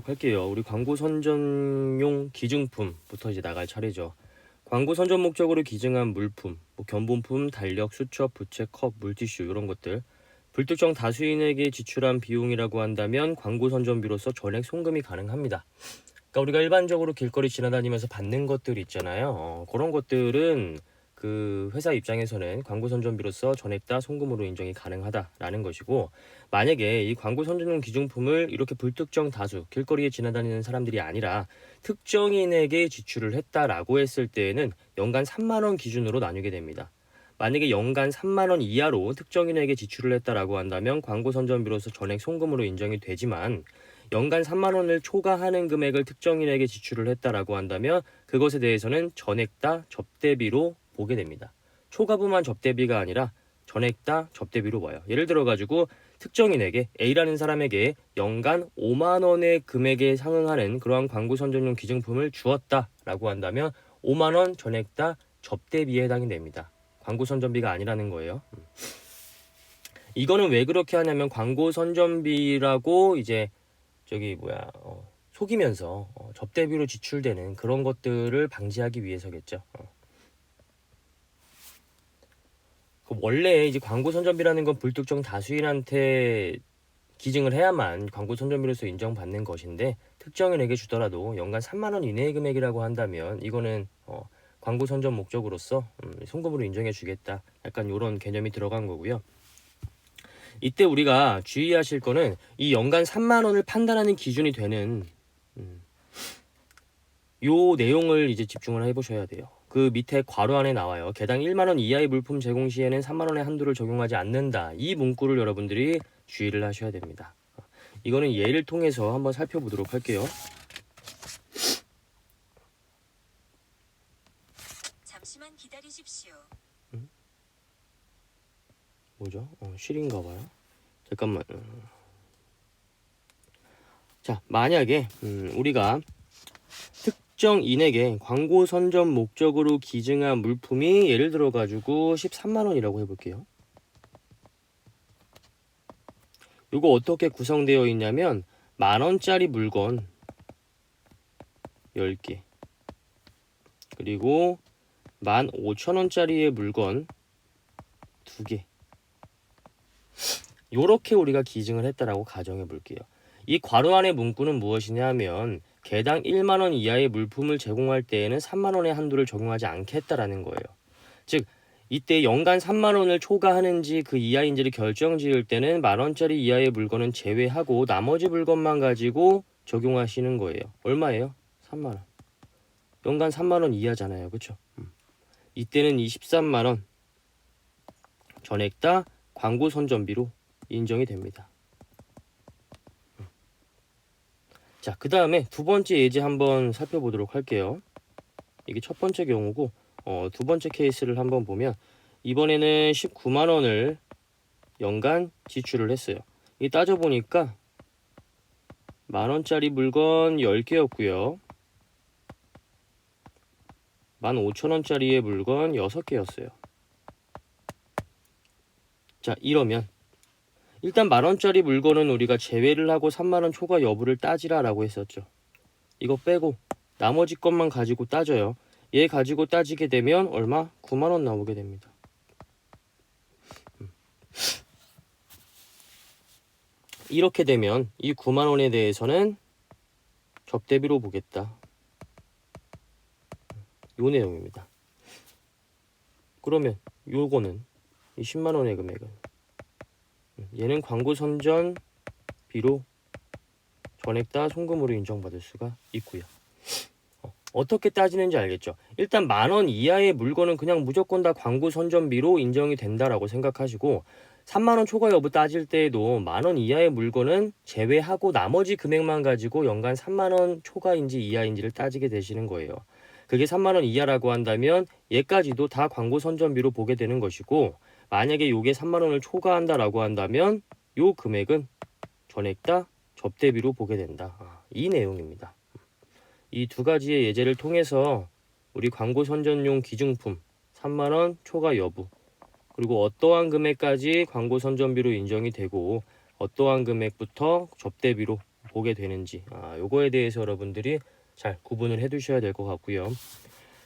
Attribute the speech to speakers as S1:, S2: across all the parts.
S1: 살펴보도록 할게요. 우리 광고 선전용 기증품부터 이제 나갈 차례죠. 광고 선전 목적으로 기증한 물품, 뭐 견본품, 달력, 수첩, 부채, 컵, 물티슈 이런 것들 불특정 다수인에게 지출한 비용이라고 한다면 광고 선전비로서 전액 송금이 가능합니다. 그러니까 우리가 일반적으로 길거리 지나다니면서 받는 것들 있잖아요. 그런 것들은 그 회사 입장에서는 광고 선전비로서 전액 다 송금으로 인정이 가능하다라는 것이고, 만약에 이 광고 선전용 기증품을 이렇게 불특정 다수 길거리에 지나다니는 사람들이 아니라 특정인에게 지출을 했다라고 했을 때에는 연간 3만 원 기준으로 나뉘게 됩니다. 만약에 연간 3만 원 이하로 특정인에게 지출을 했다라고 한다면 광고 선전비로서 전액 송금으로 인정이 되지만, 연간 3만 원을 초과하는 금액을 특정인에게 지출을 했다라고 한다면 그것에 대해서는 전액 다 접대비로 보게 됩니다. 초과부만 접대비가 아니라 전액 다 접대비로 봐요. 예를 들어 가지고 특정인에게 A라는 사람에게 연간 5만 원의 금액에 상응하는 그러한 광고 선전용 기증품을 주었다라고 한다면 5만 원 전액 다 접대비에 해당이 됩니다. 광고 선전비가 아니라는 거예요. 이거는 왜 그렇게 하냐면 광고 선전비라고 이제 속이면서 접대비로 지출되는 그런 것들을 방지하기 위해서겠죠. 원래 이제 광고 선전비라는 건 불특정 다수인한테 기증을 해야만 광고 선전비로서 인정받는 것인데, 특정인에게 주더라도 연간 3만 원 이내의 금액이라고 한다면 이거는 광고 선전 목적으로서 송금으로 인정해 주겠다, 약간 이런 개념이 들어간 거고요. 이때 우리가 주의하실 거는 이 연간 3만 원을 판단하는 기준이 되는 요 내용을 이제 집중을 해보셔야 돼요. 그 밑에 괄호 안에 나와요. 개당 1만 원 이하의 물품 제공 시에는 3만 원의 한도를 적용하지 않는다. 이 문구를 여러분들이 주의를 하셔야 됩니다. 이거는 예를 통해서 한번 살펴보도록 할게요.
S2: 잠시만 기다리십시오.
S1: 뭐죠? 실인가 봐요. 잠깐만. 자, 만약에 우리가 특정인에게 광고 선전 목적으로 기증한 물품이 예를 들어 가지고 13만 원이라고 해볼게요. 이거 어떻게 구성되어 있냐면 만원짜리 물건 10개, 그리고 15,000원짜리의 물건 2개, 요렇게 우리가 기증을 했다라고 가정해 볼게요. 이 괄호 안의 문구는 무엇이냐 하면 개당 1만 원 이하의 물품을 제공할 때에는 3만 원의 한도를 적용하지 않겠다라는 거예요. 즉 이때 연간 3만 원을 초과하는지 그 이하인지를 결정지을 때는 만 원짜리 이하의 물건은 제외하고 나머지 물건만 가지고 적용하시는 거예요. 얼마예요? 3만 원. 연간 3만 원 이하잖아요. 그렇죠? 이때는 23만 원 전액 다 광고 선전비로 인정이 됩니다. 자, 그 다음에 두 번째 예제 한번 살펴보도록 할게요. 이게 첫 번째 경우고, 두 번째 케이스를 한번 보면 이번에는 19만 원을 연간 지출을 했어요. 이 따져보니까 만 원짜리 물건 10개였고요. 15,000원짜리의 물건 6개였어요. 자, 이러면 일단 만 원짜리 물건은 우리가 제외를 하고 3만 원 초과 여부를 따지라라고 했었죠. 이거 빼고 나머지 것만 가지고 따져요. 얘 가지고 따지게 되면 얼마? 9만 원 나오게 됩니다. 이렇게 되면 이 9만 원에 대해서는 접대비로 보겠다. 요 내용입니다. 그러면 요거는 이 10만 원의 금액은 얘는 광고 선전비로 전액 다 송금으로 인정받을 수가 있고요. 어떻게 따지는지 알겠죠? 일단 만 원 이하의 물건은 그냥 무조건 다 광고 선전비로 인정이 된다라고 생각하시고, 3만 원 초과 여부 따질 때에도 만 원 이하의 물건은 제외하고 나머지 금액만 가지고 연간 3만 원 초과인지 이하인지를 따지게 되시는 거예요. 그게 3만 원 이하라고 한다면 얘까지도 다 광고 선전비로 보게 되는 것이고, 만약에 요게 3만 원을 초과한다라고 한다면 요 금액은 전액 다 접대비로 보게 된다. 이 내용입니다. 이 두 가지의 예제를 통해서 우리 광고 선전용 기증품 3만 원 초과 여부, 그리고 어떠한 금액까지 광고 선전비로 인정이 되고 어떠한 금액부터 접대비로 보게 되는지 요거에 대해서 여러분들이 잘 구분을 해 두셔야 될 것 같고요.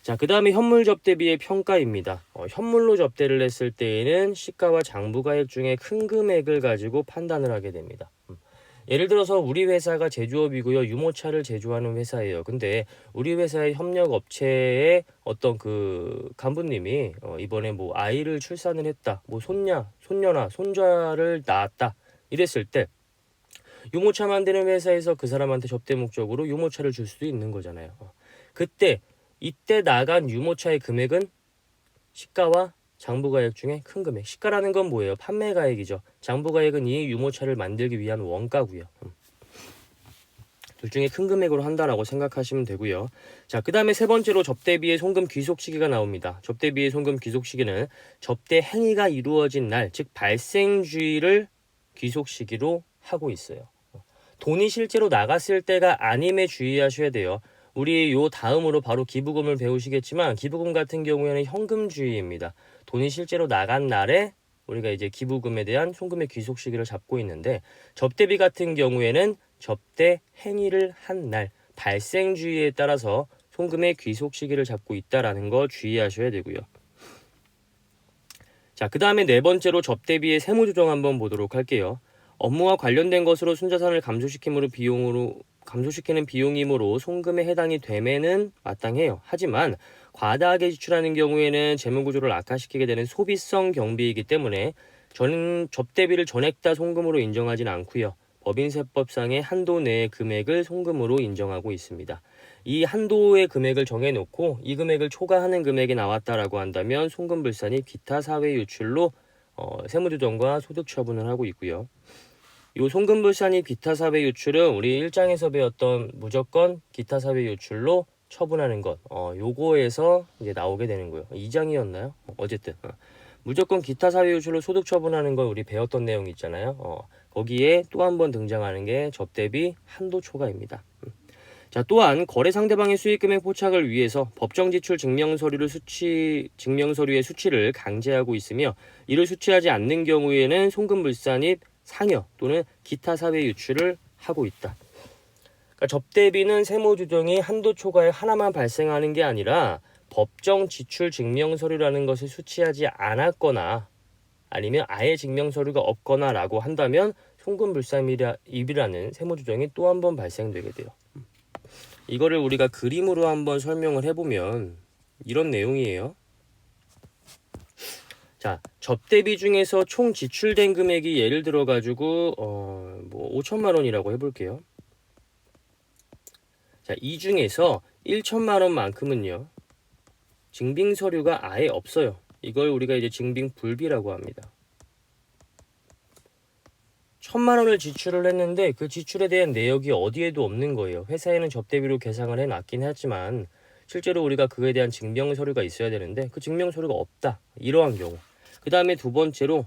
S1: 자, 그 다음에 현물 접대비의 평가입니다. 현물로 접대를 했을 때에는 시가와 장부가액 중에 큰 금액을 가지고 판단을 하게 됩니다. 예를 들어서 우리 회사가 제조업이고요. 유모차를 제조하는 회사예요. 근데 우리 회사의 협력 업체의 어떤 그 간부님이 이번에 뭐 아이를 출산을 했다. 뭐 손녀나 손자를 낳았다. 이랬을 때 유모차 만드는 회사에서 그 사람한테 접대 목적으로 유모차를 줄 수도 있는 거잖아요. 이때 나간 유모차의 금액은 시가와 장부가액 중에 큰 금액. 시가라는 건 뭐예요? 판매가액이죠. 장부가액은 이 유모차를 만들기 위한 원가고요. 둘 중에 큰 금액으로 한다라고 생각하시면 되고요. 자, 그 다음에 세 번째로 접대비의 송금 귀속 시기가 나옵니다. 접대비의 송금 귀속 시기는 접대 행위가 이루어진 날, 즉 발생 주의를 귀속 시기로 하고 있어요. 돈이 실제로 나갔을 때가 아님에 주의하셔야 돼요. 우리 요 다음으로 바로 기부금을 배우시겠지만 기부금 같은 경우에는 현금주의입니다. 돈이 실제로 나간 날에 우리가 이제 기부금에 대한 송금의 귀속 시기를 잡고 있는데 접대비 같은 경우에는 접대 행위를 한 날 발생주의에 따라서 송금의 귀속 시기를 잡고 있다라는 거 주의하셔야 되고요. 자, 그 다음에 네 번째로 접대비의 세무 조정 한번 보도록 할게요. 업무와 관련된 것으로 순자산을 감소시키는 비용이므로 송금에 해당이 됨에는 마땅해요. 하지만 과다하게 지출하는 경우에는 재무구조를 악화시키게 되는 소비성 경비이기 때문에 저는 접대비를 전액 다 송금으로 인정하지는 않고요. 법인세법상의 한도 내의 금액을 송금으로 인정하고 있습니다. 이 한도의 금액을 정해놓고 이 금액을 초과하는 금액이 나왔다라고 한다면 송금불산이 기타 사회 유출로 세무조정과 소득처분을 하고 있고요. 이 송금불산이 기타 사회 유출은 우리 1장에서 배웠던 무조건 기타 사회 유출로 처분하는 것 요거에서 이제 나오게 되는 거예요. 2장이었나요? 어쨌든 무조건 기타 사회 유출로 소득 처분하는 걸 우리 배웠던 내용 있잖아요. 거기에 또 한 번 등장하는 게 접대비 한도 초과입니다. 자, 또한 거래 상대방의 수익금액 포착을 위해서 법정 지출 증명서류의 수치를 강제하고 있으며 이를 수치하지 않는 경우에는 송금불산 및 상여 또는 기타 사회 유출을 하고 있다. 그러니까 접대비는 세무조정이 한도 초과에 하나만 발생하는 게 아니라 법정 지출 증명서류라는 것을 수치하지 않았거나 아니면 아예 증명서류가 없거나 라고 한다면 송금불산입이라는 세무조정이 또 한 번 발생되게 돼요. 이거를 우리가 그림으로 한번 설명을 해보면 이런 내용이에요. 자, 접대비 중에서 총 지출된 금액이 예를 들어 가지고 뭐 5천만 원이라고 해볼게요. 자, 이 중에서 1천만 원만큼은요 증빙 서류가 아예 없어요. 이걸 우리가 이제 증빙 불비라고 합니다. 1,000만 원을 지출을 했는데 그 지출에 대한 내역이 어디에도 없는 거예요. 회사에는 접대비로 계상을 해놨긴 하지만 실제로 우리가 그에 대한 증명 서류가 있어야 되는데 그 증명 서류가 없다. 이러한 경우. 그 다음에 두 번째로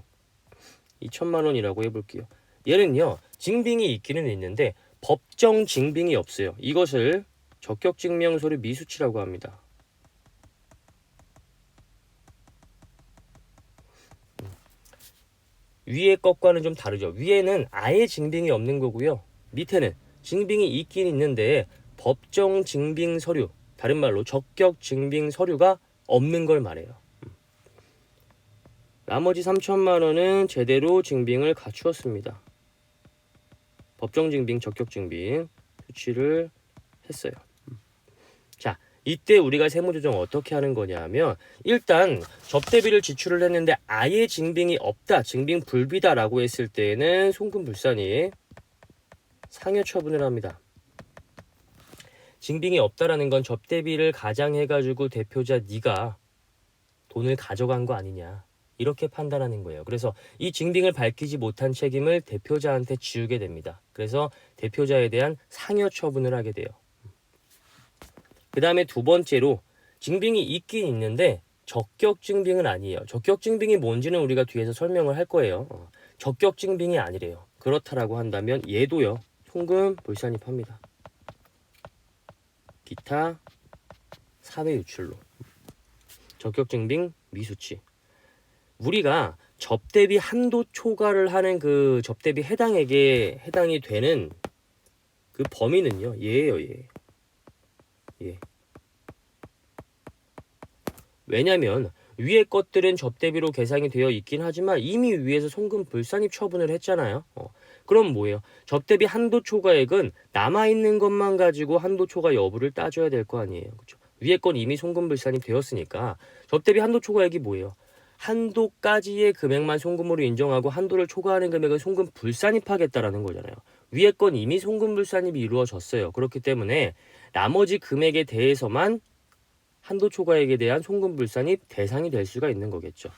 S1: 2천만 원이라고 해볼게요. 얘는요 증빙이 있기는 있는데 법정 증빙이 없어요. 이것을 적격증명서류 미수치라고 합니다. 위에 것과는 좀 다르죠. 위에는 아예 증빙이 없는 거고요. 밑에는 증빙이 있긴 있는데 법정 증빙 서류, 다른 말로 적격 증빙 서류가 없는 걸 말해요. 나머지 3천만 원은 제대로 증빙을 갖추었습니다. 법정 증빙, 적격 증빙 수치를 했어요. 자, 이때 우리가 세무조정 어떻게 하는 거냐 하면 일단 접대비를 지출을 했는데 아예 증빙이 없다, 증빙 불비다라고 했을 때는 송금불산이 상여 처분을 합니다. 증빙이 없다라는 건 접대비를 가장해가지고 대표자 네가 돈을 가져간 거 아니냐 이렇게 판단하는 거예요. 그래서 이 증빙을 밝히지 못한 책임을 대표자한테 지우게 됩니다. 그래서 대표자에 대한 상여 처분을 하게 돼요. 그 다음에 두 번째로 증빙이 있긴 있는데 적격 증빙은 아니에요. 적격 증빙이 뭔지는 우리가 뒤에서 설명을 할 거예요. 적격 증빙이 아니래요. 그렇다라고 한다면 얘도요. 송금 불산입합니다. 기타 사회 유출로. 적격 증빙 미수치. 우리가 접대비 한도 초과를 하는 그 접대비 해당액에 해당이 되는 그 범위는요, 얘예요, 얘. 예. 왜냐면 위에 것들은 접대비로 계상이 되어 있긴 하지만 이미 위에서 송금 불산입 처분을 했잖아요. 그럼 뭐예요? 접대비 한도 초과액은 남아있는 것만 가지고 한도 초과 여부를 따져야 될 거 아니에요. 그렇죠? 위에 건 이미 송금 불산입 되었으니까 접대비 한도 초과액이 뭐예요? 한도까지의 금액만 송금으로 인정하고 한도를 초과하는 금액은 송금 불산입하겠다라는 거잖아요. 위에 건 이미 송금 불산입이 이루어졌어요. 그렇기 때문에 나머지 금액에 대해서만 한도 초과액에 대한 송금 불산입 대상이 될 수가 있는 거겠죠.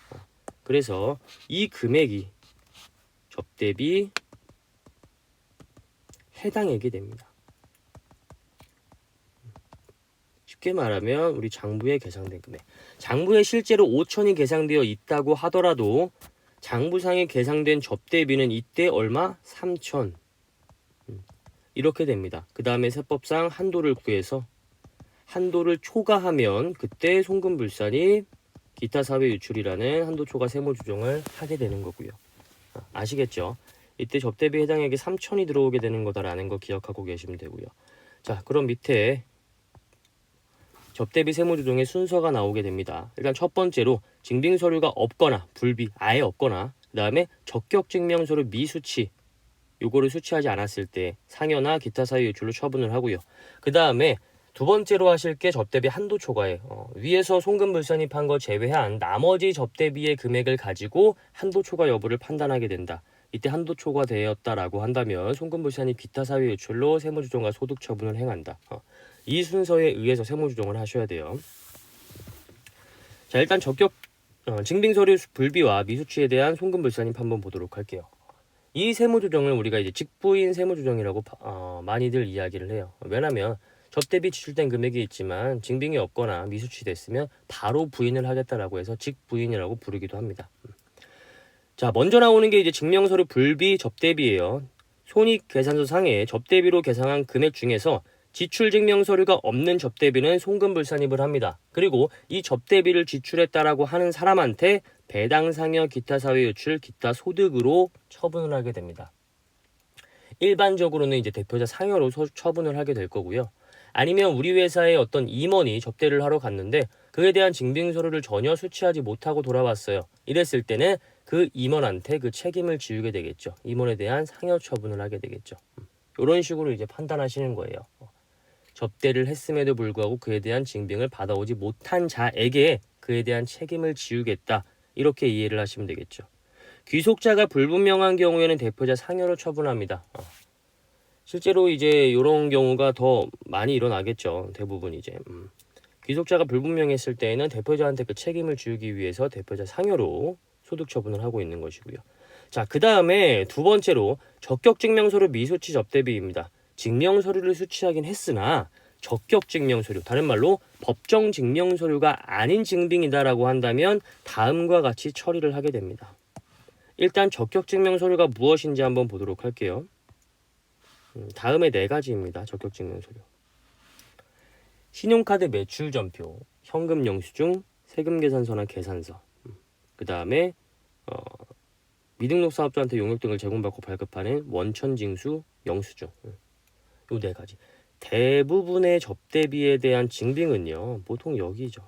S1: 그래서 이 금액이 접대비 해당액이 됩니다. 쉽게 말하면 우리 장부에 계상된 금액. 장부에 실제로 5천이 계상되어 있다고 하더라도 장부상에 계상된 접대비는 이때 얼마? 3천. 이렇게 됩니다. 그 다음에 세법상 한도를 구해서 한도를 초과하면 그때 송금불산입 기타 사회 유출이라는 한도 초과 세무 조정을 하게 되는 거고요. 아시겠죠? 이때 접대비 해당액이 3천이 들어오게 되는 거다라는 거 기억하고 계시면 되고요. 자, 그럼 밑에 접대비 세무 조정의 순서가 나오게 됩니다. 일단 첫 번째로 증빙 서류가 없거나 불비 아예 없거나 그 다음에 적격 증명 서류 미수치 요거를 수치하지 않았을 때 상여나 기타 사유 유출로 처분을 하고요. 그 다음에 두 번째로 하실 게 접대비 한도 초과액. 위에서 송금 불산입한 거 제외한 나머지 접대비의 금액을 가지고 한도 초과 여부를 판단하게 된다. 이때 한도 초과되었다라고 한다면 송금 불산입 기타 사유 유출로 세무조정과 소득 처분을 행한다. 이 순서에 의해서 세무조정을 하셔야 돼요. 자, 일단 적격 증빙서류 불비와 미수치에 대한 송금 불산입 한번 보도록 할게요. 이 세무조정을 우리가 이제 직부인 세무조정이라고 많이들 이야기를 해요. 왜냐면 접대비 지출된 금액이 있지만 증빙이 없거나 미수치됐으면 바로 부인을 하겠다라고 해서 직부인이라고 부르기도 합니다. 자, 먼저 나오는 게 이제 증명서류 불비 접대비예요. 손익계산서 상에 접대비로 계상한 금액 중에서 지출증명서류가 없는 접대비는 송금불산입을 합니다. 그리고 이 접대비를 지출했다라고 하는 사람한테 배당상여 기타 사회유출 기타 소득으로 처분을 하게 됩니다. 일반적으로는 이제 대표자 상여로 처분을 하게 될 거고요. 아니면 우리 회사의 어떤 임원이 접대를 하러 갔는데 그에 대한 증빙서류를 전혀 수취하지 못하고 돌아왔어요. 이랬을 때는 그 임원한테 그 책임을 지우게 되겠죠. 임원에 대한 상여 처분을 하게 되겠죠. 이런 식으로 이제 판단하시는 거예요. 접대를 했음에도 불구하고 그에 대한 증빙을 받아오지 못한 자에게 그에 대한 책임을 지우겠다. 이렇게 이해를 하시면 되겠죠. 귀속자가 불분명한 경우에는 대표자 상여로 처분합니다. 실제로 이제 이런 경우가 더 많이 일어나겠죠. 대부분 이제 귀속자가 불분명했을 때에는 대표자한테 그 책임을 지우기 위해서 대표자 상여로 소득 처분을 하고 있는 것이고요. 자, 그 다음에 두 번째로 적격증명서류 미수치 접대비입니다. 증명서류를 수취하긴 했으나 적격증명서류, 다른 말로 법정증명서류가 아닌 증빙이다라고 한다면 다음과 같이 처리를 하게 됩니다. 일단 적격증명서류가 무엇인지 한번 보도록 할게요. 다음에 네 가지입니다. 적격증명서류. 신용카드 매출전표, 현금 영수증, 세금계산서나 계산서. 그 다음에 미등록 사업자한테 용역 등을 제공받고 발급하는 원천징수, 영수증. 요 네 가지. 대부분의 접대비에 대한 증빙은요, 보통 여기죠.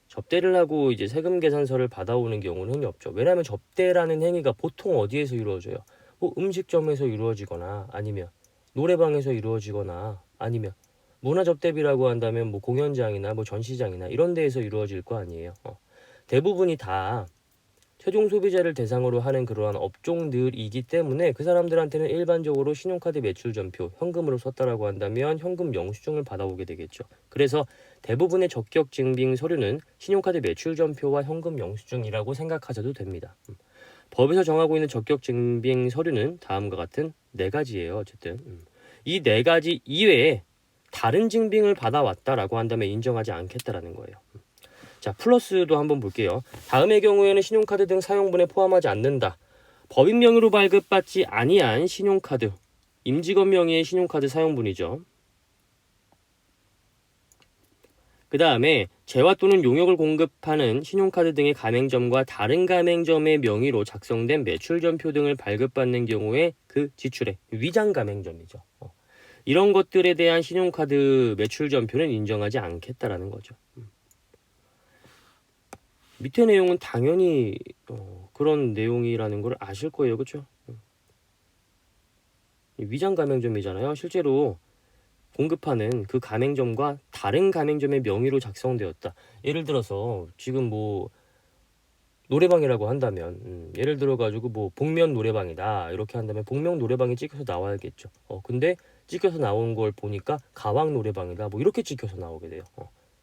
S1: 접대를 하고 이제 세금 계산서를 받아오는 경우는 흔히 없죠. 왜냐하면 접대라는 행위가 보통 어디에서 이루어져요? 뭐 음식점에서 이루어지거나 아니면 노래방에서 이루어지거나 아니면 문화접대비라고 한다면 뭐 공연장이나 뭐 전시장이나 이런 데에서 이루어질 거 아니에요. 대부분이 다 최종 소비자를 대상으로 하는 그러한 업종들이기 때문에 그 사람들한테는 일반적으로 신용카드 매출전표, 현금으로 썼다라고 한다면 현금 영수증을 받아오게 되겠죠. 그래서 대부분의 적격 증빙 서류는 신용카드 매출전표와 현금 영수증이라고 생각하셔도 됩니다. 법에서 정하고 있는 적격 증빙 서류는 다음과 같은 네 가지예요. 어쨌든 이 네 가지 이외에 다른 증빙을 받아왔다라고 한다면 인정하지 않겠다라는 거예요. 자, 플러스도 한번 볼게요. 다음의 경우에는 신용카드 등 사용분에 포함하지 않는다. 법인 명의로 발급받지 아니한 신용카드, 임직원 명의의 신용카드 사용분이죠. 그 다음에 재화 또는 용역을 공급하는 신용카드 등의 가맹점과 다른 가맹점의 명의로 작성된 매출전표 등을 발급받는 경우에 그 지출액, 위장 가맹점이죠. 이런 것들에 대한 신용카드 매출전표는 인정하지 않겠다라는 거죠. 밑에 내용은 당연히 그런 내용이라는 걸 아실 거예요. 그렇죠? 위장 가맹점이잖아요. 실제로 공급하는 그 가맹점과 다른 가맹점의 명의로 작성되었다. 예를 들어서 지금 뭐 노래방이라고 한다면 예를 들어 가지고 뭐 복면 노래방이다 이렇게 한다면 복면 노래방이 찍혀서 나와야겠죠. 근데 찍혀서 나온 걸 보니까 가왕 노래방이다 뭐 이렇게 찍혀서 나오게 돼요.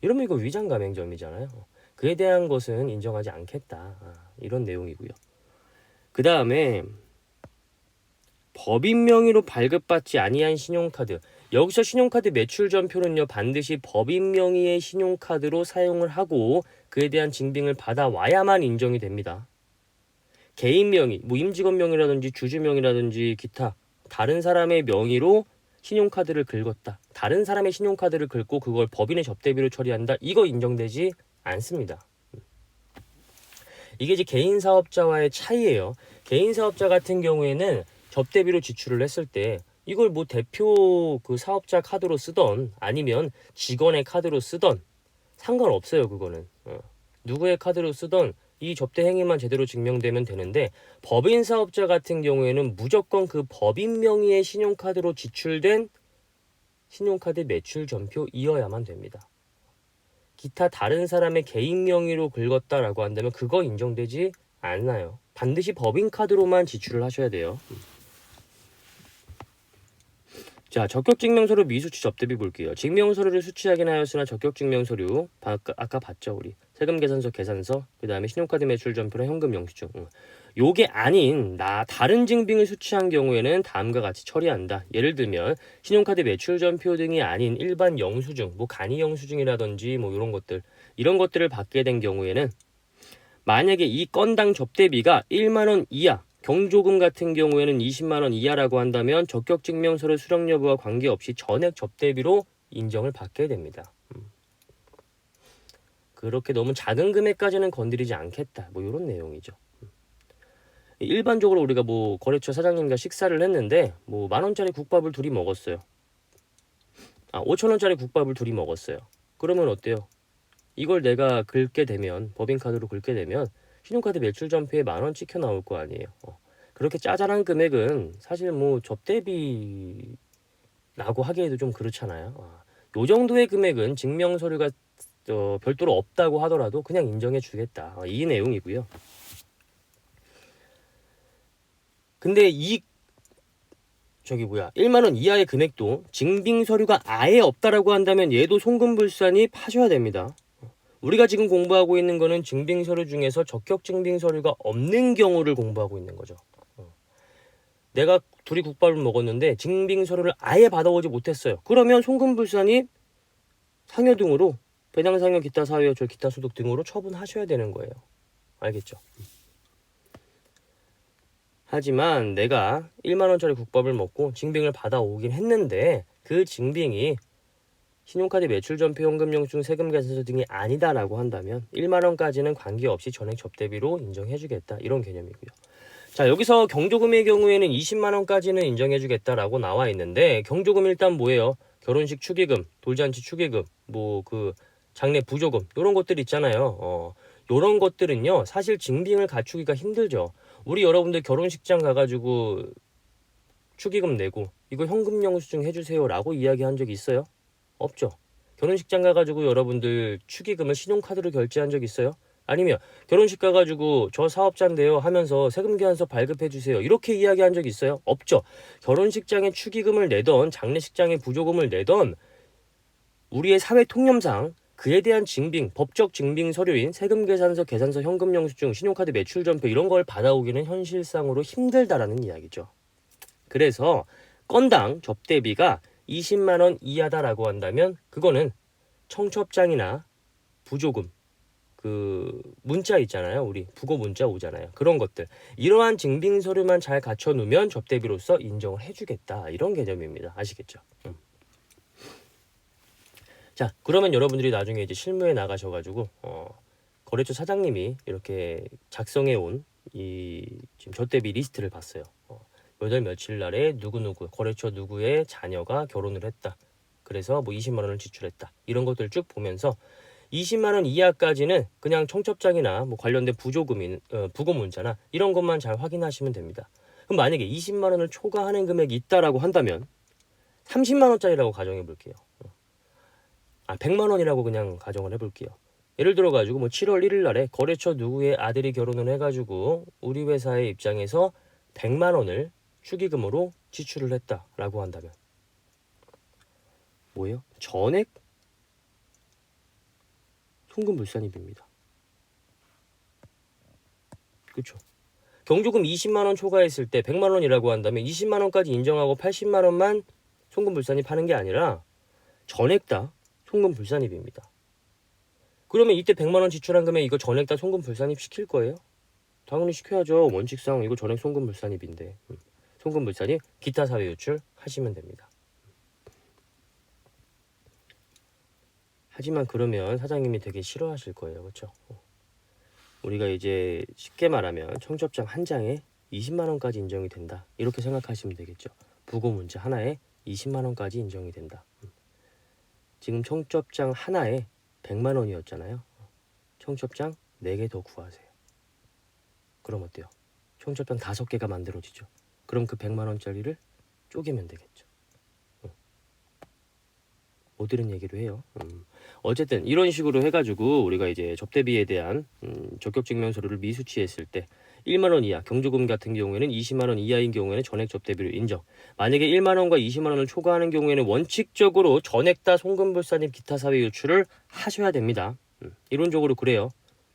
S1: 이러면 이거 위장 가맹점이잖아요. 그에 대한 것은 인정하지 않겠다. 이런 내용이고요. 그 다음에 법인 명의로 발급받지 아니한 신용카드. 여기서 신용카드 매출전표는요 반드시 법인 명의의 신용카드로 사용을 하고 그에 대한 증빙을 받아와야만 인정이 됩니다. 개인 명의, 뭐 임직원 명의라든지 주주 명의라든지 기타 다른 사람의 명의로 신용카드를 긁었다. 다른 사람의 신용카드를 긁고 그걸 법인의 접대비로 처리한다. 이거 인정되지 않습니다. 이게 이제 개인 사업자와의 차이예요. 개인 사업자 같은 경우에는 접대비로 지출을 했을 때 이걸 뭐 대표 그 사업자 카드로 쓰던 아니면 직원의 카드로 쓰던 상관없어요. 그거는 누구의 카드로 쓰던 이 접대 행위만 제대로 증명되면 되는데 법인 사업자 같은 경우에는 무조건 그 법인 명의의 신용카드로 지출된 신용카드 매출 전표이어야만 됩니다. 기타 다른 사람의 개인 명의로 긁었다라고 한다면 그거 인정되지 않나요? 반드시 법인 카드로만 지출을 하셔야 돼요. 자, 적격증명서류 미수치 접대비 볼게요. 증명서류를 수취하긴 하였으나 적격증명서류 아까 봤죠 우리 세금계산서 계산서 그 다음에 신용카드 매출전표랑 현금 영수증 요게 아닌 다른 증빙을 수취한 경우에는 다음과 같이 처리한다. 예를 들면 신용카드 매출전표 등이 아닌 일반 영수증 뭐 간이 영수증이라든지 뭐 이런 것들을 받게 된 경우에는 만약에 이 건당 접대비가 1만원 이하 경조금 같은 경우에는 20만원 이하라고 한다면 적격증명서류 수령 여부와 관계없이 전액 접대비로 인정을 받게 됩니다. 그렇게 너무 작은 금액까지는 건드리지 않겠다. 뭐 이런 내용이죠. 일반적으로 우리가 뭐 거래처 사장님과 식사를 했는데 뭐 10,000원짜리 국밥을 둘이 먹었어요. 5,000원짜리 국밥을 둘이 먹었어요. 그러면 어때요? 이걸 내가 긁게 되면 법인카드로 긁게 되면 신용카드 매출전표에 10,000원 찍혀 나올 거 아니에요. 그렇게 짜잘한 금액은 사실 뭐 접대비라고 하기에도 좀 그렇잖아요. 요 정도의 금액은 증명서류가 별도로 없다고 하더라도 그냥 인정해 주겠다. 이 내용이고요. 근데 1만원 이하의 금액도 증빙서류가 아예 없다라고 한다면 얘도 송금불산이 파셔야 됩니다. 우리가 지금 공부하고 있는 거는 증빙서류 중에서 적격증빙서류가 없는 경우를 공부하고 있는 거죠. 내가 둘이 국밥을 먹었는데 증빙서류를 아예 받아오지 못했어요. 그러면 송금불산이 상여 등으로 배당상여 기타 사회여 절 기타 소득 등으로 처분하셔야 되는 거예요. 알겠죠? 하지만 내가 1만원짜리 국밥을 먹고 증빙을 받아오긴 했는데 그 증빙이 신용카드 매출전표 현금영수증 세금계산서 등이 아니다라고 한다면 1만원까지는 관계없이 전액 접대비로 인정해주겠다. 이런 개념이고요. 자, 여기서 경조금의 경우에는 20만원까지는 인정해주겠다라고 나와 있는데 경조금 일단 뭐예요? 결혼식 축의금, 돌잔치 축의금, 뭐 그 장례 부조금 이런 것들 있잖아요. 이런 것들은요 사실 증빙을 갖추기가 힘들죠. 우리 여러분들 결혼식장 가가지고 축의금 내고 이거 현금 영수증 해주세요라고 이야기한 적 있어요? 없죠. 결혼식장 가가지고 여러분들 축의금을 신용카드로 결제한 적 있어요? 아니면 결혼식 가가지고 저 사업자인데요 하면서 세금계산서 발급해주세요 이렇게 이야기한 적 있어요? 없죠. 결혼식장에 축의금을 내던 장례식장에 부조금을 내던 우리의 사회 통념상 그에 대한 증빙, 법적 증빙 서류인 세금계산서, 계산서, 현금 영수증, 신용카드 매출전표 이런 걸 받아오기는 현실상으로 힘들다라는 이야기죠. 그래서 건당 접대비가 20만원 이하다라고 한다면 그거는 청첩장이나 부조금 그 문자 있잖아요. 우리 부고 문자 오잖아요. 그런 것들 이러한 증빙 서류만 잘 갖춰 놓으면 접대비로서 인정을 해주겠다. 이런 개념입니다. 아시겠죠? 자, 그러면 여러분들이 나중에 이제 실무에 나가셔가지고 거래처 사장님이 이렇게 작성해 온 이 지금 접대비 리스트를 봤어요. 몇 월 며칠 날에 누구누구 거래처 누구의 자녀가 결혼을 했다. 그래서 뭐 20만 원을 지출했다. 이런 것들 쭉 보면서 20만 원 이하까지는 그냥 청첩장이나 뭐 관련된 부고 문자나 이런 것만 잘 확인하시면 됩니다. 그럼 만약에 20만 원을 초과하는 금액이 있다라고 한다면 30만 원짜리라고 가정해 볼게요. 100만 원이라고 그냥 가정을 해 볼게요. 예를 들어 가지고 뭐 7월 1일 날에 거래처 누구의 아들이 결혼을 해 가지고 우리 회사의 입장에서 100만 원을 축의금으로 지출을 했다라고 한다면 뭐예요? 전액 송금불산입입니다. 그렇죠? 경조금 20만 원 초과했을 때 100만 원이라고 한다면 20만 원까지 인정하고 80만 원만 송금불산입하는 게 아니라 전액 다 송금불산입입니다. 그러면 이때 100만 원 지출한 금액 이거 전액 다 송금불산입 시킬 거예요? 당연히 시켜야죠. 원칙상 이거 전액 송금불산입인데 송금불산입 기타 사회 유출 하시면 됩니다. 하지만 그러면 사장님이 되게 싫어하실 거예요. 그렇죠? 우리가 이제 쉽게 말하면 청첩장 한 장에 20만 원까지 인정이 된다. 이렇게 생각하시면 되겠죠. 부고 문자 하나에 20만 원까지 인정이 된다. 지금 청첩장 하나에 100만 원이었잖아요. 청첩장 4개 더 구하세요. 그럼 어때요? 청첩장 5개가 만들어지죠. 그럼 그 100만 원짜리를 쪼개면 되겠죠. 못 들은 얘기로 해요. 어쨌든 이런 식으로 해가지고 우리가 이제 접대비에 대한 적격증명서류를 미수치했을 때 1만 원 이하, 경조금 같은 경우에는 20만 원 이하인 경우에는 전액 접대비로 인정. 만약에 1만 원과 20만 원을 초과하는 경우에는 원칙적으로 전액 다 송금불산입 기타 사회 유출을 하셔야 됩니다. 이론적으로 그래요.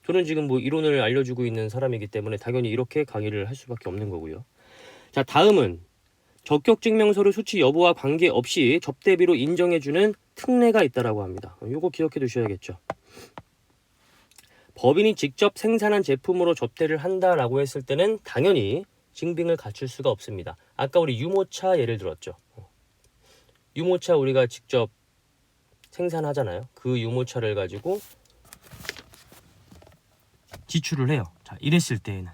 S1: 저는 지금 뭐 이론을 알려주고 있는 사람이기 때문에 당연히 이렇게 강의를 할 수밖에 없는 거고요. 자, 다음은 적격증명서류 수치 여부와 관계없이 접대비로 인정해주는 특례가 있다라고 합니다. 이거 기억해 두셔야겠죠. 법인이 직접 생산한 제품으로 접대를 한다라고 했을 때는 당연히 증빙을 갖출 수가 없습니다. 아까 우리 유모차 예를 들었죠. 유모차 우리가 직접 생산하잖아요. 그 유모차를 가지고 지출을 해요. 자, 이랬을 때에는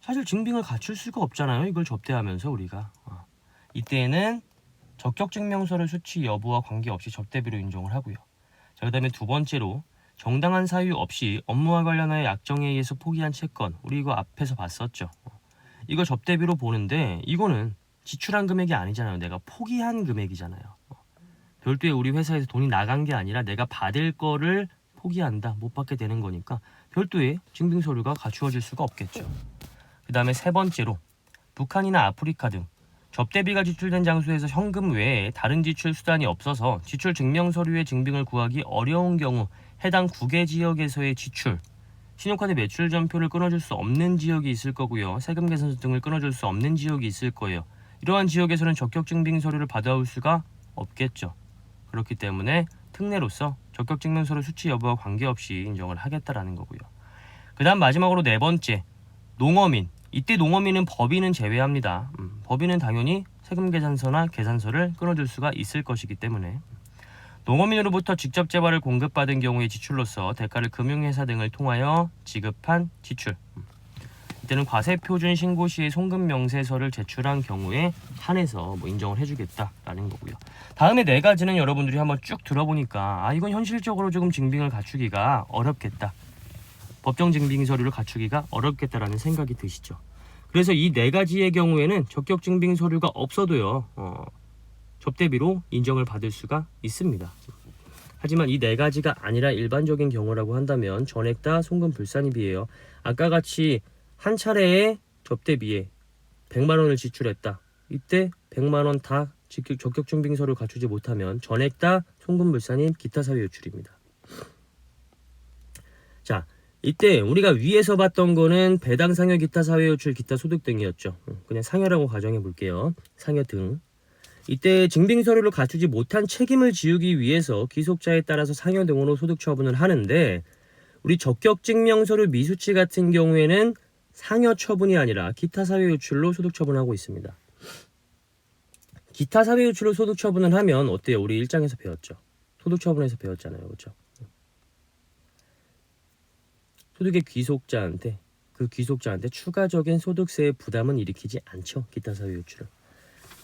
S1: 사실 증빙을 갖출 수가 없잖아요. 이걸 접대하면서 우리가 이때에는 적격증명서류 수치 여부와 관계없이 접대비로 인정을 하고요. 자, 그 다음에 두 번째로 정당한 사유 없이 업무와 관련하여 약정에 의해서 포기한 채권, 우리 이거 앞에서 봤었죠. 이거 접대비로 보는데 이거는 지출한 금액이 아니잖아요. 내가 포기한 금액이잖아요. 별도의 우리 회사에서 돈이 나간 게 아니라 내가 받을 거를 포기한다, 못 받게 되는 거니까 별도의 증빙서류가 갖추어질 수가 없겠죠. 그 다음에 세 번째로 북한이나 아프리카 등 접대비가 지출된 장소에서 현금 외에 다른 지출 수단이 없어서 지출 증명서류의 증빙을 구하기 어려운 경우 해당 국외 지역에서의 지출, 신용카드 매출 전표를 끊어줄 수 없는 지역이 있을 거고요. 세금 계산서 등을 끊어줄 수 없는 지역이 있을 거예요. 이러한 지역에서는 적격증빙서류를 받아올 수가 없겠죠. 그렇기 때문에 특례로서 적격증명서류 수치 여부와 관계없이 인정을 하겠다라는 거고요. 그 다음 마지막으로 네 번째, 농어민. 이때 농어민은 법인은 제외합니다. 법인은 당연히 세금 계산서나 계산서를 끊어줄 수가 있을 것이기 때문에 농어민으로부터 직접 재화를 공급받은 경우의 지출로서 대가를 금융회사 등을 통하여 지급한 지출. 이때는 과세표준 신고 시에 송금 명세서를 제출한 경우에 한해서 뭐 인정을 해주겠다라는 거고요. 다음에 네 가지는 여러분들이 한번 쭉 들어보니까 이건 현실적으로 조금 증빙을 갖추기가 어렵겠다. 법정 증빙 서류를 갖추기가 어렵겠다라는 생각이 드시죠. 그래서 이 네 가지의 경우에는 적격 증빙 서류가 없어도요. 접대비로 인정을 받을 수가 있습니다. 하지만 이 네 가지가 아니라 일반적인 경우라고 한다면 전액 다 송금 불산입이에요. 아까 같이 한 차례에 접대비에 100만 원을 지출했다. 이때 100만 원 다 적격 증빙 서류 갖추지 못하면 전액 다 송금 불산입 기타 사유 유출입니다. 자, 이때 우리가 위에서 봤던 거는 배당 상여 기타 사회 유출 기타 소득 등이었죠. 그냥 상여라고 가정해 볼게요. 상여 등. 이때 증빙 서류를 갖추지 못한 책임을 지우기 위해서 기속자에 따라서 상여 등으로 소득 처분을 하는데 우리 적격 증명 서류 미수치 같은 경우에는 상여 처분이 아니라 기타 사회 유출로 소득 처분하고 있습니다. 기타 사회 유출로 소득 처분을 하면 어때요? 우리 1장에서 배웠죠. 소득처분에서 배웠잖아요. 그렇죠? 소득의 귀속자한테 그 귀속자한테 추가적인 소득세의 부담은 일으키지 않죠. 기타 사유 요출을.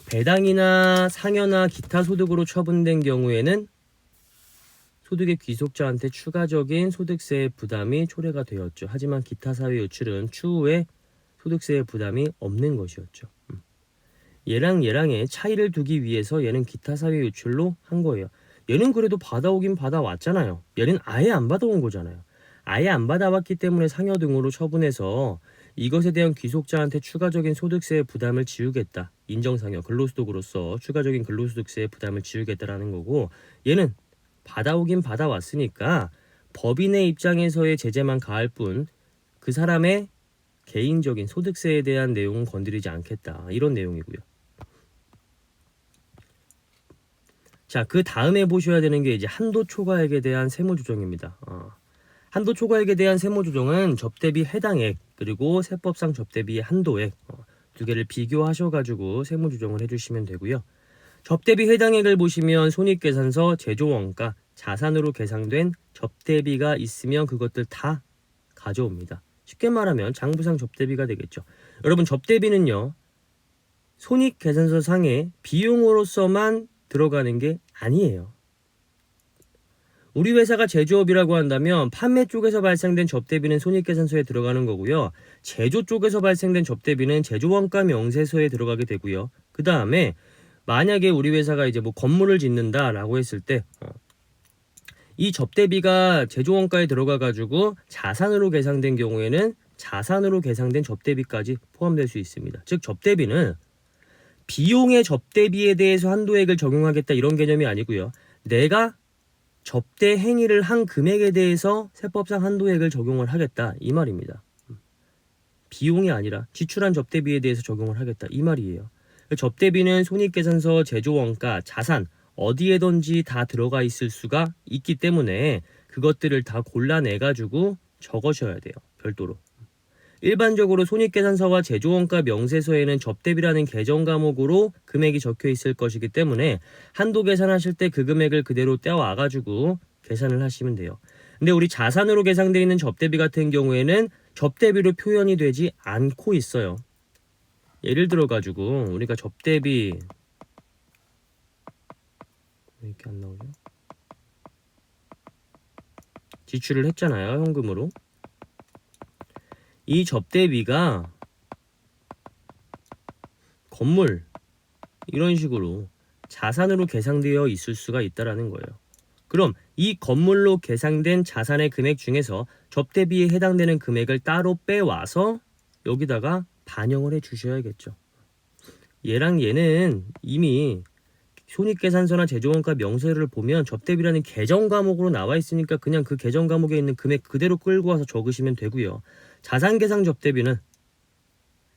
S1: 배당이나 상여나 기타 소득으로 처분된 경우에는 소득의 귀속자한테 추가적인 소득세의 부담이 초래가 되었죠. 하지만 기타 사유 요출은 추후에 소득세의 부담이 없는 것이었죠. 얘랑의 차이를 두기 위해서 얘는 기타 사유 요출로 한 거예요. 얘는 그래도 받아오긴 받아왔잖아요. 얘는 아예 안 받아온 거잖아요. 아예 안 받아왔기 때문에 상여 등으로 처분해서 이것에 대한 귀속자한테 추가적인 소득세의 부담을 지우겠다. 인정상여, 근로소득으로서 추가적인 근로소득세의 부담을 지우겠다라는 거고, 얘는 받아오긴 받아왔으니까 법인의 입장에서의 제재만 가할 뿐 그 사람의 개인적인 소득세에 대한 내용은 건드리지 않겠다. 이런 내용이고요. 자, 그 다음에 보셔야 되는 게 이제 한도 초과액에 대한 세무 조정입니다. 한도 초과액에 대한 세무 조정은 접대비 해당액 그리고 세법상 접대비의 한도액 두 개를 비교하셔가지고 세무 조정을 해주시면 되고요. 접대비 해당액을 보시면 손익계산서, 제조원가, 자산으로 계상된 접대비가 있으면 그것들 다 가져옵니다. 쉽게 말하면 장부상 접대비가 되겠죠. 여러분, 접대비는요, 손익계산서 상의 비용으로서만 들어가는 게 아니에요. 우리 회사가 제조업이라고 한다면 판매 쪽에서 발생된 접대비는 손익계산서에 들어가는 거고요. 제조 쪽에서 발생된 접대비는 제조원가 명세서에 들어가게 되고요. 그 다음에 만약에 우리 회사가 이제 뭐 건물을 짓는다라고 했을 때 이 접대비가 제조원가에 들어가 가지고 자산으로 계상된 경우에는 자산으로 계상된 접대비까지 포함될 수 있습니다. 즉 접대비는 비용의 접대비에 대해서 한도액을 적용하겠다 이런 개념이 아니고요. 내가 접대 행위를 한 금액에 대해서 세법상 한도액을 적용을 하겠다 이 말입니다. 비용이 아니라 지출한 접대비에 대해서 적용을 하겠다 이 말이에요. 접대비는 손익계산서, 제조원가, 자산 어디에든지 다 들어가 있을 수가 있기 때문에 그것들을 다 골라내가지고 적으셔야 돼요. 별도로. 일반적으로 손익계산서와 제조원가 명세서에는 접대비라는 계정 과목으로 금액이 적혀 있을 것이기 때문에 한도 계산하실 때 그 금액을 그대로 떼어와가지고 계산을 하시면 돼요. 근데 우리 자산으로 계상되어 있는 접대비 같은 경우에는 접대비로 표현이 되지 않고 있어요. 예를 들어가지고 우리가 접대비 왜 이렇게 안 나오죠? 지출을 했잖아요. 현금으로. 이 접대비가 건물 이런 식으로 자산으로 계상되어 있을 수가 있다라는 거예요. 그럼 이 건물로 계상된 자산의 금액 중에서 접대비에 해당되는 금액을 따로 빼와서 여기다가 반영을 해 주셔야겠죠. 얘랑 얘는 이미 손익계산서나 제조원가 명세를 보면 접대비라는 계정 과목으로 나와 있으니까 그냥 그 계정 과목에 있는 금액 그대로 끌고 와서 적으시면 되고요. 자산계상 접대비는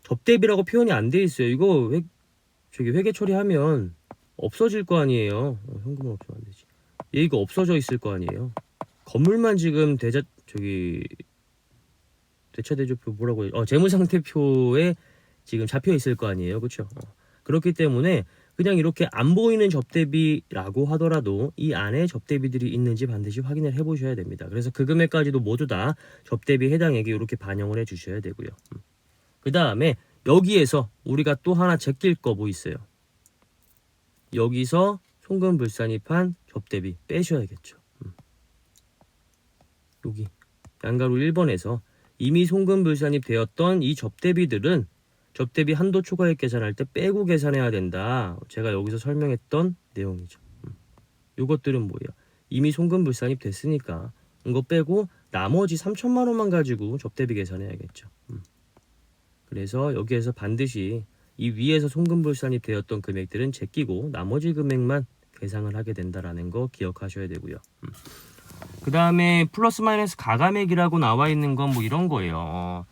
S1: 접대비라고 표현이 안 돼 있어요. 이거 회계 처리하면 없어질 거 아니에요. 현금은 없으면 안 되지. 얘 이거 없어져 있을 거 아니에요. 건물만 지금 대차대조표 뭐라고 해요? 재무상태표에 지금 잡혀 있을 거 아니에요. 그렇죠? 그렇기 때문에 그냥 이렇게 안 보이는 접대비라고 하더라도 이 안에 접대비들이 있는지 반드시 확인을 해보셔야 됩니다. 그래서 그 금액까지도 모두 다 접대비 해당액에 이렇게 반영을 해주셔야 되고요. 그 다음에 여기에서 우리가 또 하나 제낄 거 뭐 있어요? 여기서 송금불산입한 접대비 빼셔야겠죠. 여기 양가로 1번에서 이미 송금불산입 되었던 이 접대비들은 접대비 한도 초과액 계산할 때 빼고 계산해야 된다. 제가 여기서 설명했던 내용이죠. 요것들은 뭐예요? 이미 송금불산입 됐으니까 이거 빼고 나머지 3천만 원만 가지고 접대비 계산해야겠죠. 그래서 여기에서 반드시 이 위에서 송금불산입 되었던 금액들은 제끼고 나머지 금액만 계산을 하게 된다라는 거 기억하셔야 되고요. 그 다음에 플러스 마이너스 가감액이라고 나와 있는 건 뭐 이런 거예요.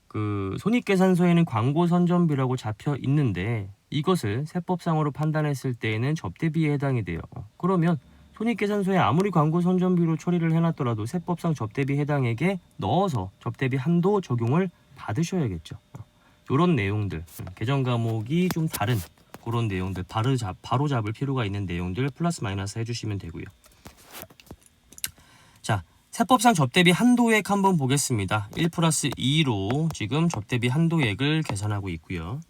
S1: 그 손익계산서에는 광고선전비라고 잡혀 있는데 이것을 세법상으로 판단했을 때에는 접대비에 해당이 돼요. 그러면 손익계산서에 아무리 광고선전비로 처리를 해놨더라도 세법상 접대비 해당액에 넣어서 접대비 한도 적용을 받으셔야겠죠. 이런 내용들, 계정 과목이 좀 다른 그런 내용들 바로 잡을 필요가 있는 내용들 플러스 마이너스 해주시면 되고요. 자, 세법상 접대비 한도액 한번 보겠습니다. 1 플러스 2로 지금 접대비 한도액을 계산하고 있고요.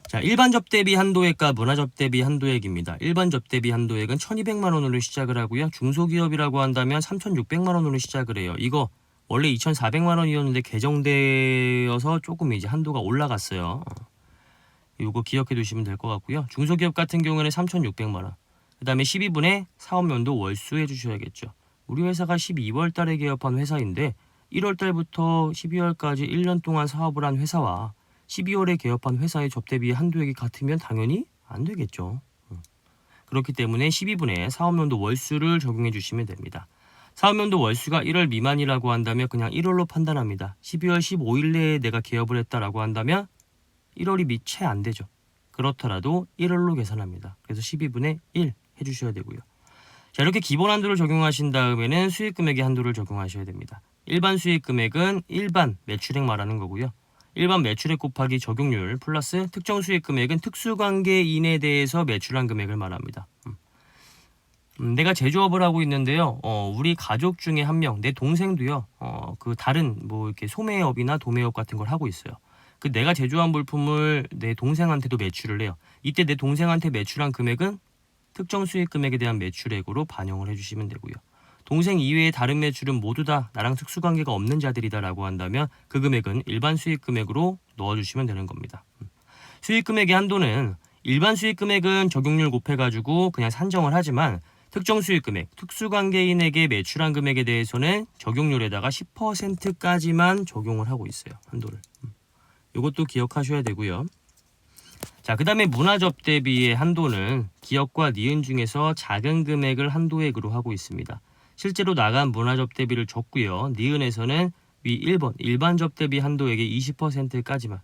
S1: 자, 일반 접대비 한도액과 문화 접대비 한도액입니다. 일반 접대비 한도액은 1,200만 원으로 시작을 하고요. 중소기업이라고 한다면 3,600만 원으로 시작을 해요. 이거 원래 2,400만 원이었는데 개정되어서 조금 이제 한도가 올라갔어요. 요거 기억해 두시면 될 것 같고요. 중소기업 같은 경우에는 3,600만 원. 그 다음에 12분의 사업연도 월수 해주셔야겠죠. 우리 회사가 12월 달에 개업한 회사인데 1월 달부터 12월까지 1년 동안 사업을 한 회사와 12월에 개업한 회사의 접대비 한도액이 같으면 당연히 안 되겠죠. 그렇기 때문에 12분의 사업연도 월수를 적용해 주시면 됩니다. 사업연도 월수가 1월 미만이라고 한다면 그냥 1월로 판단합니다. 12월 15일 내에 내가 개업을 했다라고 한다면 1월이 채 안 되죠. 그렇더라도 1월로 계산합니다. 그래서 12분의 1 해주셔야 되고요. 자, 이렇게 기본 한도를 적용하신 다음에는 수익금액의 한도를 적용하셔야 됩니다. 일반 수익금액은 일반 매출액 말하는 거고요. 일반 매출액 곱하기 적용률 플러스 특정 수익금액은 특수관계인에 대해서 매출한 금액을 말합니다. 내가 제조업을 하고 있는데요. 우리 가족 중에 한 명, 내 동생도요. 그 다른 뭐 이렇게 소매업이나 도매업 같은 걸 하고 있어요. 그 내가 제조한 물품을 내 동생한테도 매출을 해요. 이때 내 동생한테 매출한 금액은 특정 수익금액에 대한 매출액으로 반영을 해주시면 되고요. 동생 이외의 다른 매출은 모두 다 나랑 특수관계가 없는 자들이다라고 한다면 그 금액은 일반 수익금액으로 넣어주시면 되는 겁니다. 수익금액의 한도는 일반 수익금액은 적용률 곱해가지고 그냥 산정을 하지만 특정 수익금액, 특수관계인에게 매출한 금액에 대해서는 적용률에다가 10%까지만 적용을 하고 있어요. 한도를. 이것도 기억하셔야 되고요. 자, 그 다음에 문화접대비의 한도는 기업과 니은 중에서 작은 금액을 한도액으로 하고 있습니다. 실제로 나간 문화접대비를 줬고요. 니은에서는 위 1번 일반 접대비 한도액의 20%까지만.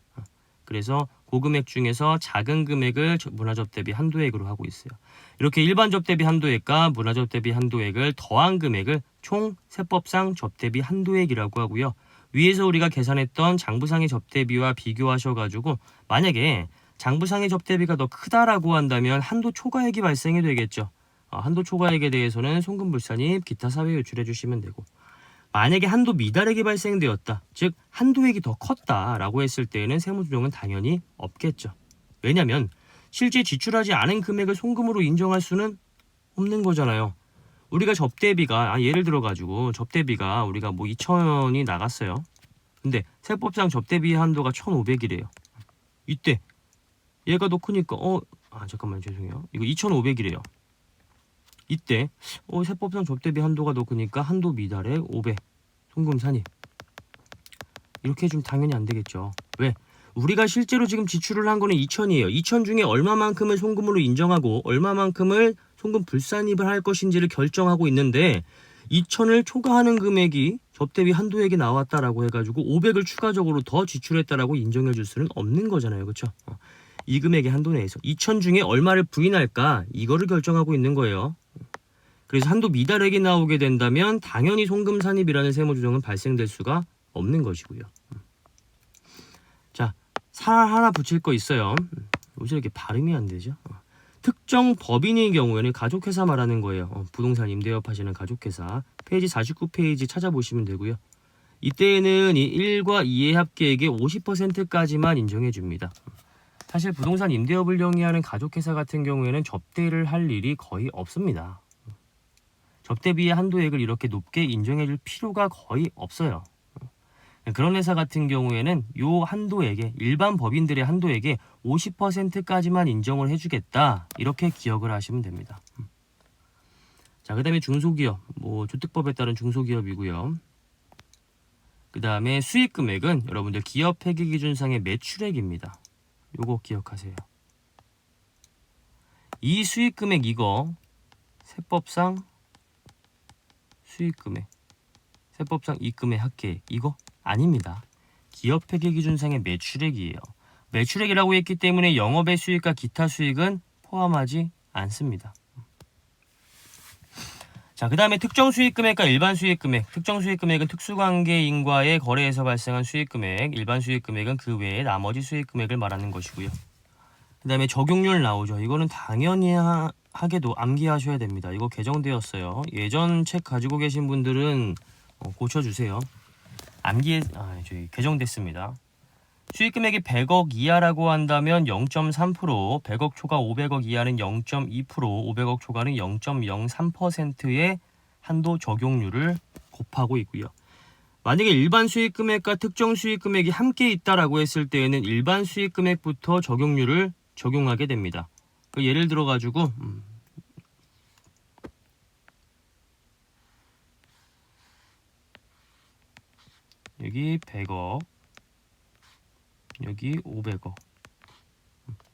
S1: 그래서 고금액 중에서 작은 금액을 문화접대비 한도액으로 하고 있어요. 이렇게 일반 접대비 한도액과 문화접대비 한도액을 더한 금액을 총 세법상 접대비 한도액이라고 하고요. 위에서 우리가 계산했던 장부상의 접대비와 비교하셔가지고 만약에 장부상의 접대비가 더 크다라고 한다면 한도 초과액이 발생이 되겠죠. 한도 초과액에 대해서는 송금불산입 기타 사회 요출해 주시면 되고, 만약에 한도 미달액이 발생되었다, 즉 한도액이 더 컸다라고 했을 때에는 세무조정은 당연히 없겠죠. 왜냐하면 실제 지출하지 않은 금액을 송금으로 인정할 수는 없는 거잖아요. 우리가 접대비가 예를 들어 가지고 접대비가 우리가 뭐 2,000원이 나갔어요. 근데 세법상 접대비 한도가 1,500이래요. 이때 얘가 더 크니까 잠깐만 죄송해요. 이거 2,500이래요. 이때 세법상 접대비 한도가 더 크니까 한도 미달액 500 송금 산입 이렇게 해주면 당연히 안 되겠죠. 왜? 우리가 실제로 지금 지출을 한 거는 2,000이에요. 2,000 중에 얼마만큼을 송금으로 인정하고 얼마만큼을 송금 불산입을 할 것인지를 결정하고 있는데 2,000을 초과하는 금액이 접대비 한도액이 나왔다라고 해가지고 500을 추가적으로 더 지출했다라고 인정해 줄 수는 없는 거잖아요. 그렇죠? 이 금액의 한도 내에서 2,000 중에 얼마를 부인할까 이거를 결정하고 있는 거예요. 그래서 한도 미달액이 나오게 된다면 당연히 송금 산입이라는 세무조정은 발생될 수가 없는 것이고요. 자, 살 하나 붙일 거 있어요. 요새 이렇게 발음이 안 되죠? 특정 법인의 경우에는 가족회사 말하는 거예요. 부동산 임대업 하시는 가족회사. 페이지 49페이지 찾아보시면 되고요. 이때에는 이 1과 2의 합계액의 50%까지만 인정해 줍니다. 사실 부동산 임대업을 영위하는 가족회사 같은 경우에는 접대를 할 일이 거의 없습니다. 접대비의 한도액을 이렇게 높게 인정해 줄 필요가 거의 없어요. 그런 회사 같은 경우에는 요 한도액에 일반 법인들의 한도액에 50%까지만 인정을 해주겠다 이렇게 기억을 하시면 됩니다. 자, 그 다음에 중소기업, 주택법에 따른 중소기업이고요. 그 다음에 수익금액은 여러분들 기업 회계기준상의 매출액입니다. 요거 기억하세요. 이 수익금액 이거 세법상 수익금액, 세법상 입금의 합계액 이거 아닙니다. 기업 회계기준상의 매출액이에요. 매출액이라고 했기 때문에 영업의 수익과 기타 수익은 포함하지 않습니다. 자, 그 다음에 특정 수익금액과 일반 수익금액. 특정 수익금액은 특수관계인과의 거래에서 발생한 수익금액, 일반 수익금액은 그 외에 나머지 수익금액을 말하는 것이고요. 그 다음에 적용률 나오죠. 이거는 당연히 하게도 암기하셔야 됩니다. 이거 개정되었어요. 예전 책 가지고 계신 분들은 고쳐주세요. 저기 개정됐습니다. 수익금액이 100억 이하라고 한다면 0.3%, 100억 초과 500억 이하는 0.2%, 500억 초과는 0.03%의 한도 적용률을 곱하고 있고요. 만약에 일반 수익금액과 특정 수익금액이 함께 있다라고 했을 때에는 일반 수익금액부터 적용률을 적용하게 됩니다. 예를 들어 가지고 여기 100억, 여기 500억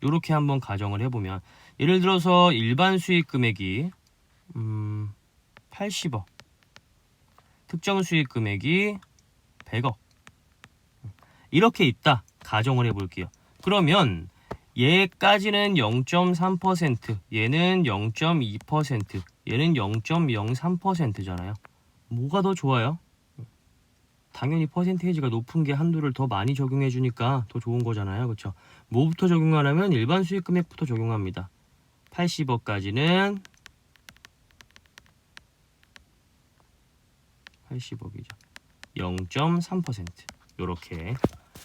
S1: 이렇게 한번 가정을 해보면, 예를 들어서 일반 수익 금액이 80억, 특정 수익 금액이 100억 이렇게 있다 가정을 해볼게요. 그러면 얘까지는 0.3%, 얘는 0.2%, 얘는 0.03%잖아요. 뭐가 더 좋아요? 당연히 퍼센테이지가 높은 게 한도를 더 많이 적용해 주니까 더 좋은 거잖아요. 그렇죠? 뭐부터 적용하냐면 일반 수익 금액부터 적용합니다. 80억까지는 80억이죠. 0.3% 요렇게.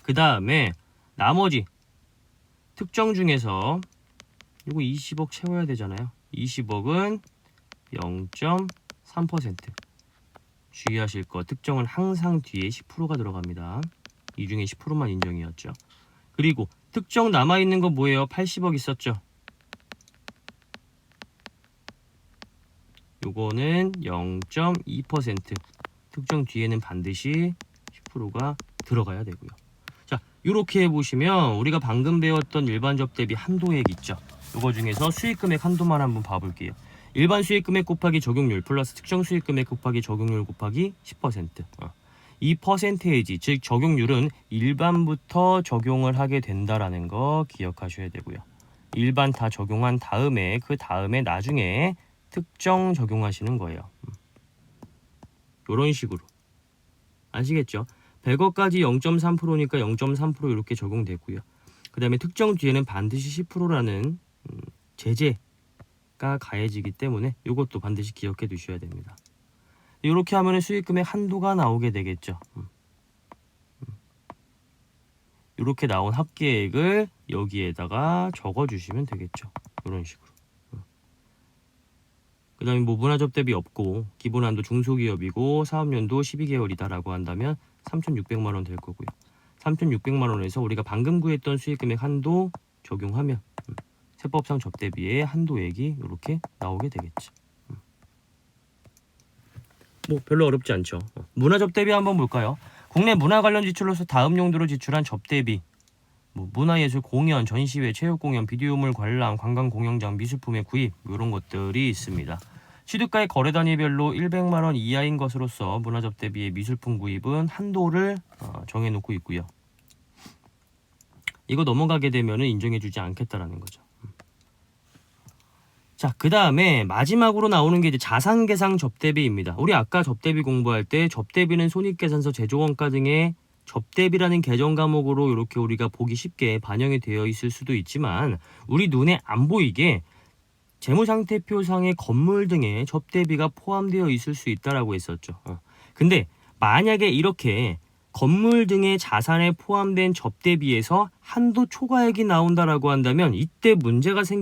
S1: 그 다음에 나머지 특정 중에서 이거 20억 채워야 되잖아요. 20억은 0.3%. 주의하실 거, 특정은 항상 뒤에 10%가 들어갑니다. 이 중에 10%만 인정이었죠. 그리고 특정 남아있는 거 뭐예요? 80억 있었죠. 요거는 0.2%. 특정 뒤에는 반드시 10%가 들어가야 되고요. 자, 이렇게 해보시면 우리가 방금 배웠던 일반 접대비 한도액 있죠. 요거 중에서 수익금액 한도만 한번 봐볼게요. 일반 수익금액 곱하기 적용률 플러스 특정 수익금액 곱하기 적용률 곱하기 10%. 이 퍼센테이지, 즉 적용률은 일반부터 적용을 하게 된다라는 거 기억하셔야 되고요. 일반 다 적용한 다음에 그 다음에 나중에 특정 적용하시는 거예요. 이런 식으로. 아시겠죠? 100억까지 0.3%니까 0.3% 이렇게 적용되고요. 그 다음에 특정 뒤에는 반드시 10%라는 제재가 가해지기 때문에 이것도 반드시 기억해 두셔야 됩니다. 이렇게 하면 수익금액 한도가 나오게 되겠죠. 이렇게 나온 합계액을 여기에다가 적어주시면 되겠죠. 이런 식으로. 그 다음에 뭐 문화접대비 없고 기본한도 중소기업이고 사업연도 12개월이다라고 한다면 3,600만원 될 거고요. 3,600만원에서 우리가 방금 구했던 수익금액 한도 적용하면 세법상 접대비의 한도액이 이렇게 나오게 되겠죠. 뭐 별로 어렵지 않죠. 문화접대비 한번 볼까요? 국내 문화 관련 지출로서 다음 용도로 지출한 접대비, 뭐 문화예술 공연, 전시회, 체육공연, 비디오물 관람, 관광공연장, 미술품의 구입 이런 것들이 있습니다. 취득가의 거래 단위별로 100만원 이하인 것으로서 문화접대비의 미술품 구입은 한도를 정해놓고 있고요. 이거 넘어가게 되면 인정해주지 않겠다라는 거죠. 자, 그 다음에 마지막으로 나오는 게 이제 자산계상 접대비입니다. 우리 아까 접대비 공부할 때 접대비는 손익계산서, 제조원가 등의 접대비라는 계정 과목으로 이렇게 우리가 보기 쉽게 반영이 되어 있을 수도 있지만 우리 눈에 안 보이게 재무상태표상의 건물 등의 접대비가 포함되어 있을 수 있다라고 했었죠. 근데 만약에 이렇게 건물 등의 자산에 포함된 접대비에서 한도 초과액이 나온다라고 한다면 이때 문제가